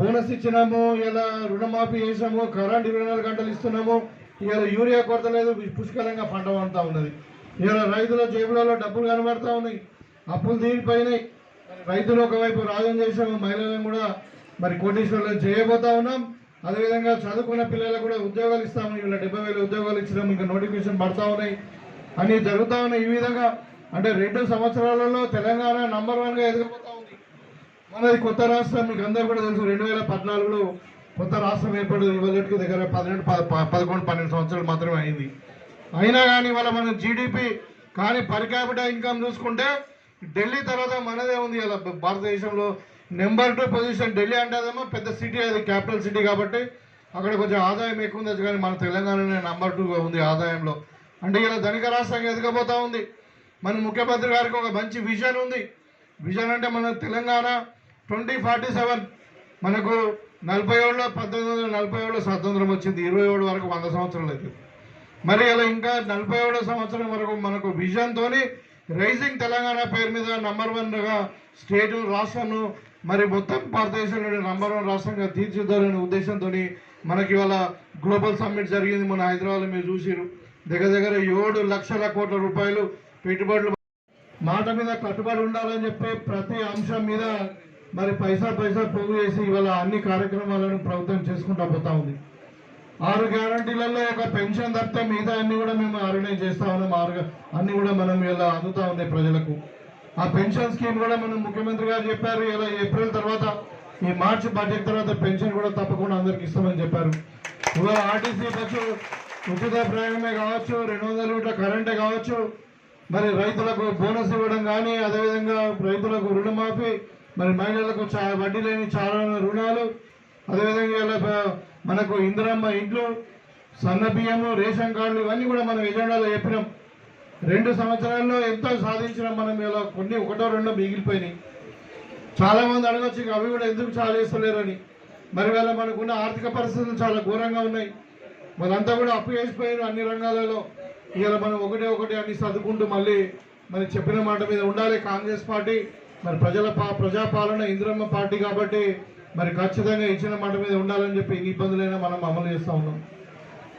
Bonus ఇచ్చినాము, ఇలా రుణమాఫీ చేసాము, కరెంట్ 24 గంటలు ఇస్తున్నాము, ఇలా యూరియా కొరత లేదు, పుష్కలంగా పంట పండుతూ ఉన్నది. ఇలా రైతుల జేబులలో డబ్బులు కనబడతా ఉన్నాయి, అప్పులు తీరిపోయినాయి. రైతులు ఒకవైపు రాజం చేసాము, మహిళలను కూడా మరి కోటీశ్వరులను చేయబోతా ఉన్నాం. అదేవిధంగా చదువుకున్న పిల్లలకు కూడా ఉద్యోగాలు ఇస్తాము. ఇలా 70,000 ఉద్యోగాలు ఇచ్చినాము, ఇంకా నోటిఫికేషన్ పడతా ఉన్నాయి, అన్ని జరుగుతూ ఉన్నాయి. ఈ విధంగా అంటే 2 సంవత్సరాలలో తెలంగాణ నంబర్ 1గా ఎదగబోతా ఉంది. మనది కొత్త రాష్ట్రం, మీకు అందరూ కూడా తెలుసు. 2014లో కొత్త రాష్ట్రం ఏర్పడింది. ఇవాళకి దగ్గర 11-12 సంవత్సరాలు మాత్రమే అయింది. అయినా కానీ ఇవాళ మన జీడిపి కానీ పర్ క్యాపిటల్ ఇన్కమ్ చూసుకుంటే ఢిల్లీ తర్వాత మనదే ఉంది. ఇలా భారతదేశంలో నెంబర్ 2 పొజిషన్ ఢిల్లీ అంటేదేమో పెద్ద సిటీ, అది క్యాపిటల్ సిటీ కాబట్టి అక్కడ కొంచెం ఆదాయం ఎక్కువ ఉంది. కానీ మన తెలంగాణనే నెంబర్ 2గా ఉంది ఆదాయంలో. అంటే ఇలా ధనిక రాష్ట్రంగా ఎదగబోతా ఉంది. మన ముఖ్యమంత్రి గారికి ఒక మంచి విజన్ ఉంది. విజన్ అంటే మన తెలంగాణ 2047, మనకు 1947లో స్వాతంత్రం వచ్చింది. 27 వరకు 100 సంవత్సరాలు అవుతుంది. మరి ఇలా ఇంకా 47వ సంవత్సరం వరకు మనకు విజన్తో రైజింగ్ తెలంగాణ పేరు మీద నంబర్ 1గా స్టేట్ రాష్ట్రాన్ని మరి మొత్తం భారతదేశంలో నంబర్ 1 రాష్ట్రంగా తీర్చిదిద్దాలనే ఉద్దేశంతో మనకి ఇవాళ గ్లోబల్ సమ్మిట్ జరిగింది. మన హైదరాబాద్లో మీరు చూసిరు. దగ్గర 7 లక్షల కోట్ల రూపాయలు పెట్టుబడులు. మాట మీద కట్టుబడి ఉండాలని చెప్పి ప్రతి అంశం మీద మరి పైసా పోగు చేసి ఇవాళ అన్ని కార్యక్రమాలను ప్రభుత్వం చేసుకుంటూ పోతా ఉంది. 6 గ్యారంటీలలో ఒక పెన్షన్ తప్పితే మిగతా అన్ని కూడా మేము ఆర్గనైజ్ చేస్తా ఉన్నాం. అన్ని కూడా మనం ఇలా అందుతా ఉన్నాయి ప్రజలకు. ఆ పెన్షన్ స్కీమ్ కూడా మనం ముఖ్యమంత్రి గారు చెప్పారు. ఇలా ఏప్రిల్ తర్వాత, ఈ మార్చి బడ్జెట్ తర్వాత పెన్షన్ కూడా తప్పకుండా అందరికి ఇస్తామని చెప్పారు. ఇవాళ ఆర్టీసీ బస్సు ఉచిత ప్రయాణమే కావచ్చు, 200 యూనిట్ల కరెంటే కావచ్చు, మరి రైతులకు బోనస్ ఇవ్వడం కానీ, అదేవిధంగా రైతులకు రుణమాఫీ, మరి మహిళలకు వడ్డీ లేని చాలా రుణాలు, అదేవిధంగా ఇలా మనకు ఇందిరమ్మ ఇండ్లు, సన్న బియ్యము, రేషన్ కార్డులు, ఇవన్నీ కూడా మనం ఎజెండాలో చెప్పినాం. 2 సంవత్సరాల్లో ఎంతో సాధించినాం మనం. ఇలా కొన్ని 1-2 మిగిలిపోయినాయి. చాలా మంది అడగొచ్చు అవి కూడా ఎందుకు చాలా చేస్తలేరని. మరి వాళ్ళ మనకున్న ఆర్థిక పరిస్థితులు చాలా ఘోరంగా ఉన్నాయి. వాళ్ళంతా కూడా అప్పు చేసిపోయారు అన్ని రంగాలలో. ఇలా మనం ఒకటి అన్ని సర్దుకుంటూ మళ్ళీ మరి చెప్పిన మాట మీద ఉండాలి. కాంగ్రెస్ పార్టీ మరి ప్రజాపాలన ఇందిరమ్మ పార్టీ కాబట్టి మరి ఖచ్చితంగా ఇచ్చిన మాట మీద ఉండాలని చెప్పి ఎన్ని ఇబ్బందులైనా మనం అమలు చేస్తూ ఉన్నాం.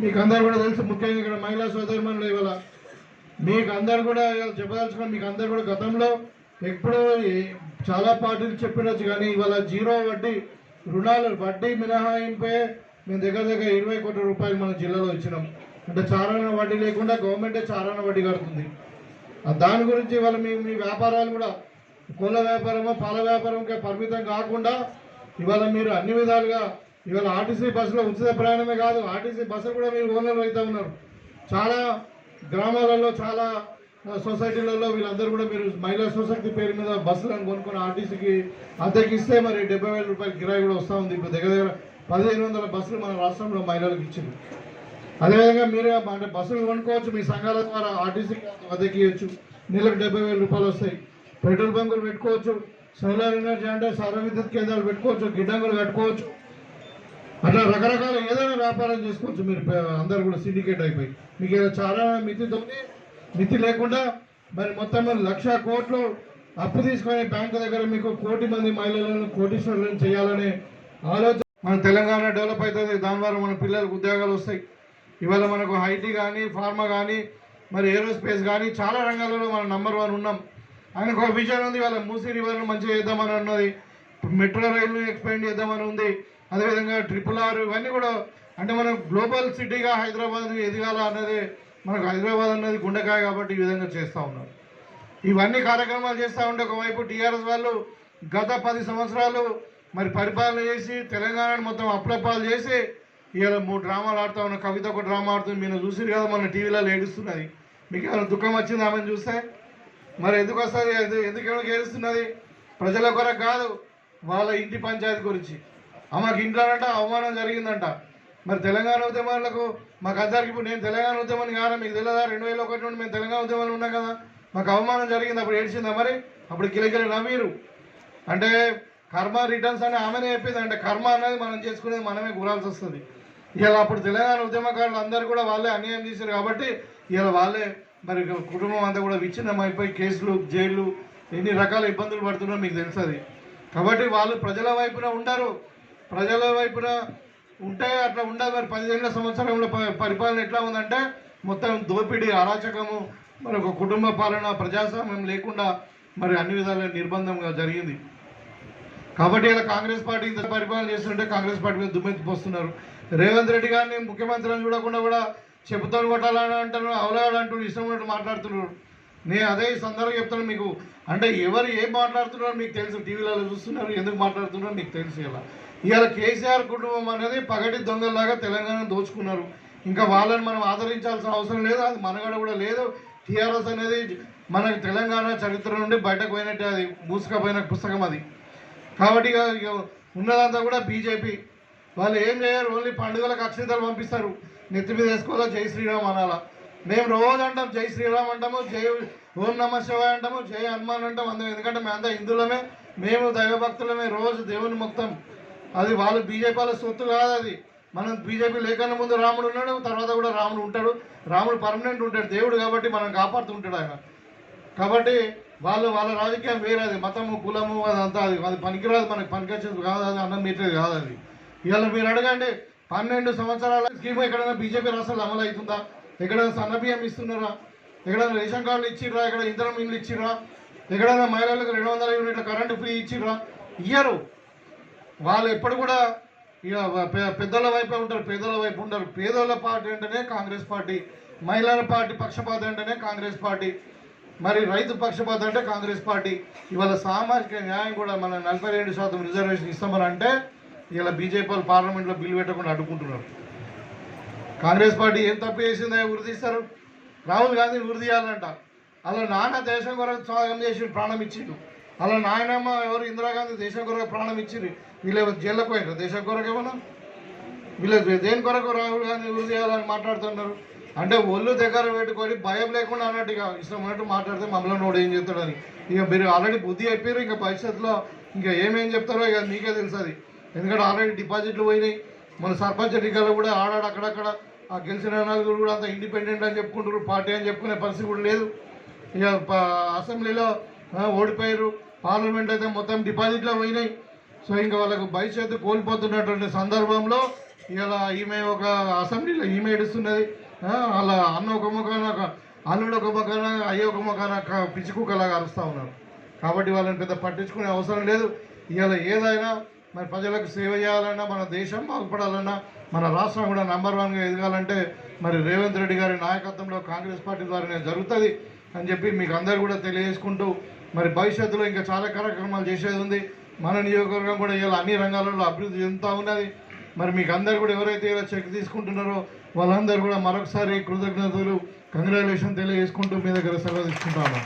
మీకు అందరూ కూడా తెలుసు, ముఖ్యంగా ఇక్కడ మహిళా సోదరుమణులు ఇవాళ మీకు అందరు కూడా చెప్పదలుచుకున్న, మీకు అందరు కూడా గతంలో ఎప్పుడో చాలా పార్టీలు చెప్పినచ్చు, కానీ ఇవాళ 0 వడ్డీ రుణాలు, వడ్డీ మినహాయింపే మేము దగ్గర 20 కోట్ల రూపాయలు మన జిల్లాలో ఇచ్చినాం. అంటే చారాన వడ్డీ లేకుండా గవర్నమెంటే చారాన వడ్డీ కడుతుంది. దాని గురించి ఇవాళ మీ వ్యాపారాలు కూడా కోళ్ళ వ్యాపారమో పాల వ్యాపారంకే పరిమితం కాకుండా ఇవాళ మీరు అన్ని విధాలుగా ఇవాళ ఆర్టీసీ బస్సులో ఉచిత ప్రయాణమే కాదు, ఆర్టీసీ బస్సులు కూడా మీరు ఓనర్లు అవుతూ ఉన్నారు. చాలా గ్రామాలలో, చాలా సొసైటీలలో వీళ్ళందరూ కూడా మీరు మహిళా సొసైటీ పేరు మీద బస్సులను కొనుక్కొని ఆర్టీసీకి అద్దెకిస్తే మరి 70,000 రూపాయల కిరాయి కూడా వస్తూ ఉంది. ఇప్పుడు దగ్గర 1,500 బస్సులు మన రాష్ట్రంలో మహిళలకు ఇచ్చింది. అదేవిధంగా మీరు అంటే బస్సులు కొనుక్కోవచ్చు, మీ సంఘాల ద్వారా ఆర్టీసీకి అద్దెకి ఇవ్వచ్చు. నెలకు 70,000 రూపాయలు వస్తాయి. పెట్రోల్ బంకులు పెట్టుకోవచ్చు, సోలార్ ఎనర్జీ అంటే సౌర విద్యుత్ కేంద్రాలు పెట్టుకోవచ్చు, గిడ్డంగులు కట్టుకోవచ్చు. అట్లా రకరకాల ఏదైనా వ్యాపారం చేసుకోవచ్చు. మీరు అందరు కూడా సిండికేట్ అయిపోయి మీకు చాలా మితి లేకుండా మరి మొత్తం 1,00,000 కోట్లు అప్పు తీసుకొని బ్యాంకు దగ్గర మీకు 1 కోటి మంది మహిళలను కోటీశ్వరులను చేయాలనే ఆలోచన. మన తెలంగాణ డెవలప్ అవుతుంది, దాని ద్వారా మన పిల్లలకు ఉద్యోగాలు వస్తాయి. ఇవాళ మనకు ఐటీ కానీ, ఫార్మా కానీ, మరి ఏరోస్పేస్ కానీ చాలా రంగాలలో మనం నంబర్ 1 ఉన్నాం. ఆయనకు ఒక విజన్ ఉంది. ఇవాళ మూసీ రివర్ను మంచిగా చేద్దామని ఉన్నది, మెట్రో రైలు ఎక్స్పాండ్ చేద్దామని ఉంది, అదేవిధంగా RRR, ఇవన్నీ కూడా అంటే మనం గ్లోబల్ సిటీగా హైదరాబాద్ ఎదగాల అన్నది, మనకు హైదరాబాద్ అన్నది గుండెకాయ కాబట్టి ఈ విధంగా చేస్తూ ఉన్నారు. ఇవన్నీ కార్యక్రమాలు చేస్తూ ఉంటే ఒకవైపు టీఆర్ఎస్ వాళ్ళు గత 10 సంవత్సరాలు మరి పరిపాలన చేసి తెలంగాణను మొత్తం అప్లపాలు చేసి ఇవాళ 3 డ్రామాలు ఆడుతూ ఉన్న. కవిత ఒక డ్రామా ఆడుతుంది, మీరు చూసిరు కదా, మన టీవీలలో ఏడుస్తున్నది. మీకు ఏమైనా దుఃఖం వచ్చింది ఆమెను చూస్తే? మరి ఎందుకు వస్తుంది? ఎందుకు ఏడుస్తున్నది? ప్రజల కొరకు కాదు, వాళ్ళ ఇంటి పంచాయతీ గురించి. ఆమెకు ఇంట్లోనంట అవమానం జరిగిందంట. మరి తెలంగాణ ఉద్యమాలకు మాకు అందరికి, ఇప్పుడు నేను తెలంగాణ ఉద్యమాన్ని కాదా, మీకు తెలియదా? 2001 నుండి మేము తెలంగాణ ఉద్యమాలు ఉన్నాం కదా, మాకు అవమానం జరిగింది. అప్పుడు ఏడ్చిందా? మరి అప్పుడు కిలకిల నవ్వీరు. అంటే కర్మ రిటర్న్స్ అని ఆమెనే చెప్పింది. అంటే కర్మ అనేది మనం చేసుకునేది మనమే కూరాల్సి వస్తుంది. ఇలా అప్పుడు తెలంగాణ ఉద్యమకారులు అందరూ కూడా వాళ్ళే అన్యాయం చేశారు కాబట్టి ఇలా వాళ్ళే మరి కుటుంబం అంతా కూడా విచ్ఛిన్నం అయిపోయి కేసులు, జైళ్ళు, ఎన్ని రకాల ఇబ్బందులు పడుతున్నారో మీకు తెలుస్తుంది. కాబట్టి వాళ్ళు ప్రజల వైపున ఉండరు. ప్రజల వైపున ఉంటే అట్లా ఉండదు. మరి 15 సంవత్సరంలో పరిపాలన ఎట్లా ఉందంటే మొత్తం దోపిడీ, అరాచకము, మరి ఒక కుటుంబ పాలన, ప్రజాస్వామ్యం లేకుండా మరి అన్ని విధాల నిర్బంధంగా జరిగింది. కాబట్టి ఇలా కాంగ్రెస్ పార్టీ ఇంత పరిపాలన చేస్తుంటే కాంగ్రెస్ పార్టీ మీద దుమ్మెత్తిపోస్తున్నారు. రేవంత్ రెడ్డి గారిని ముఖ్యమంత్రిని చూడకుండా కూడా చెబుతాను కొట్టాలని అంటారు, అవలాడంటూ ఇష్టం ఉన్నట్టు మాట్లాడుతున్నారు. నేను అదే ఈ సందర్భంగా చెప్తాను మీకు, అంటే ఎవరు ఏం మాట్లాడుతున్నారో మీకు తెలుసు, టీవీలలో చూస్తున్నారు, ఎందుకు మాట్లాడుతున్నారో మీకు తెలుసు. ఇవాళ కేసీఆర్ కుటుంబం అనేది పగటి దొంగల్లాగా తెలంగాణ దోచుకున్నారు. ఇంకా వాళ్ళని మనం ఆదరించాల్సిన అవసరం లేదు, అది మనగడ కూడా లేదు. టీఆర్ఎస్ అనేది మనకి తెలంగాణ చరిత్ర నుండి బయటకు పోయినట్టే, అది మూసుకపోయిన పుస్తకం అది. కాబట్టి ఇక ఉన్నదంతా కూడా బీజేపీ. వాళ్ళు ఏం చేయరు, ఓన్లీ పండుగలకు అక్షింతలు పంపిస్తారు, నెత్తి మీద వేసుకోవాలా జై శ్రీరామ్ అనాలా. మేము రోజు అంటాం జై శ్రీరామ్ అంటాము, జై ఓం నమ శివాయ అంటాము, జై హనుమాన్ అంటాం. అందరం ఎందుకంటే మేమంతా హిందువులమే, మేము దైవభక్తులమే, రోజు దేవుని మొత్తం. అది వాళ్ళు బీజేపీ వాళ్ళ సొత్తు కాదు. అది మనం బీజేపీ లేకన్నా ముందు రాముడు ఉన్నాడు, తర్వాత కూడా రాముడు ఉంటాడు. రాముడు పర్మనెంట్ ఉంటాడు, దేవుడు కాబట్టి మనం కాపాడుతుంటాడు ఆయన. కాబట్టి వాళ్ళ రాజకీయం వేరే, అది మతము కులము అదంతా అది పనికిరాదు, మనకి పనికొచ్చేది కాదు, అది అన్నం మీటేది కాదు. అది ఇవాళ మీరు అడగండి, 12 సంవత్సరాల స్కీమ్ ఎక్కడైనా బీజేపీ రాష్ట్రాలు అమలు అవుతుందా? ఎక్కడైనా సన్నబియ్యం ఇస్తున్నారా? ఎక్కడైనా రేషన్ కార్డులు ఇచ్చిర్రా? ఎక్కడ ఇంధనం ఇండ్లు ఇచ్చిర్రా? ఎక్కడైనా మహిళలకు 200 యూనిట్ల కరెంటు ఫ్రీ ఇచ్చిర్రా? ఇయ్యరు. వాళ్ళు ఎప్పుడు కూడా ఇక పెద్దల వైపే ఉంటారు, పేదల వైపు ఉంటారు. పేదల పార్టీ అంటేనే కాంగ్రెస్ పార్టీ, మహిళల పార్టీ పక్షపాతం అంటేనే కాంగ్రెస్ పార్టీ, మరి రైతు పక్షపాతం అంటే కాంగ్రెస్ పార్టీ. ఇవాళ సామాజిక న్యాయం కూడా మన 42% రిజర్వేషన్ ఇస్తామని అంటే ఇలా బీజేపీ వాళ్ళు పార్లమెంట్లో బిల్లు పెట్టకుండా అడ్డుకుంటున్నారు. కాంగ్రెస్ పార్టీ ఏం తప్పు చేసిందో ఉరిదీస్తారు. రాహుల్ గాంధీని ఉరిదీయాలంట. అలా నాన్న దేశం కొరకు త్యాగం చేసి ప్రాణం ఇచ్చిండు. అలా నాయనమ్మ ఎవరు ఇందిరాగాంధీ దేశం కొరకు ప్రాణం ఇచ్చింది. వీళ్ళు జైల్లోకి పోయినారు దేశం కొరకు. ఏమన్నా వీళ్ళు దేని కొరకు రాహుల్ గాంధీ ఉరిదీయాలని మాట్లాడుతున్నారు అంటే ఒళ్ళు దగ్గర పెట్టుకొని భయం లేకుండా అన్నట్టుగా ఇష్టం ఉన్నట్టు మాట్లాడితే మమ్మల్ని నోడు ఏం చెప్తాడని. ఇక మీరు ఆల్రెడీ బుద్ధి చెప్పారు, ఇంకా భవిష్యత్తులో ఇంకా ఏమేం చెప్తారో ఇక మీకే తెలుసు. అది ఎందుకంటే ఆల్రెడీ డిపాజిట్లు పోయినాయి. మన సర్పంచ్ ఎన్నికల్లో కూడా ఆడాడు అక్కడక్కడ. ఆ గెలిచిన నలుగురు కూడా అంత ఇండిపెండెంట్ అని చెప్పుకుంటారు, పార్టీ అని చెప్పుకునే పరిస్థితి కూడా లేదు. ఇక అసెంబ్లీలో ఓడిపోయారు, పార్లమెంట్ అయితే మొత్తం డిపాజిట్లో పోయినాయి. సో ఇంకా వాళ్ళకు భవిష్యత్తు కోల్పోతున్నటువంటి సందర్భంలో ఇలా ఈమె ఒక అసెంబ్లీలో ఈమె ఏడుస్తున్నది. అలా అన్న ఒక ముఖాన, అల్లుడు ఒక ముఖాన, అయ్య ఒక ముఖాన పిచ్చుకుక్కలాగా అరుస్తూ ఉన్నారు. కాబట్టి వాళ్ళని పెద్ద పట్టించుకునే అవసరం లేదు. ఇవాళ ఏదైనా మరి ప్రజలకు సేవ చేయాలన్నా, మన దేశం బాగుపడాలన్నా, మన రాష్ట్రం కూడా నంబర్ 1గా ఎదగాలంటే మరి రేవంత్ రెడ్డి గారి నాయకత్వంలో కాంగ్రెస్ పార్టీ ద్వారానే జరుగుతుంది అని చెప్పి మీకు అందరూ కూడా తెలియజేసుకుంటూ, మరి భవిష్యత్తులో ఇంకా చాలా కార్యక్రమాలు చేసేది ఉంది. మన నియోజకవర్గం కూడా ఇలా అన్ని రంగాలలో అభివృద్ధి చెందుతూ ఉన్నది. మరి మీకు అందరు కూడా ఎవరైతే ఇలా చెక్ తీసుకుంటున్నారో వాళ్ళందరూ కూడా మరొకసారి కృతజ్ఞతలు, కంగ్రాచులేషన్ తెలియజేసుకుంటూ మీ దగ్గర సెలవు తీసుకుంటాను.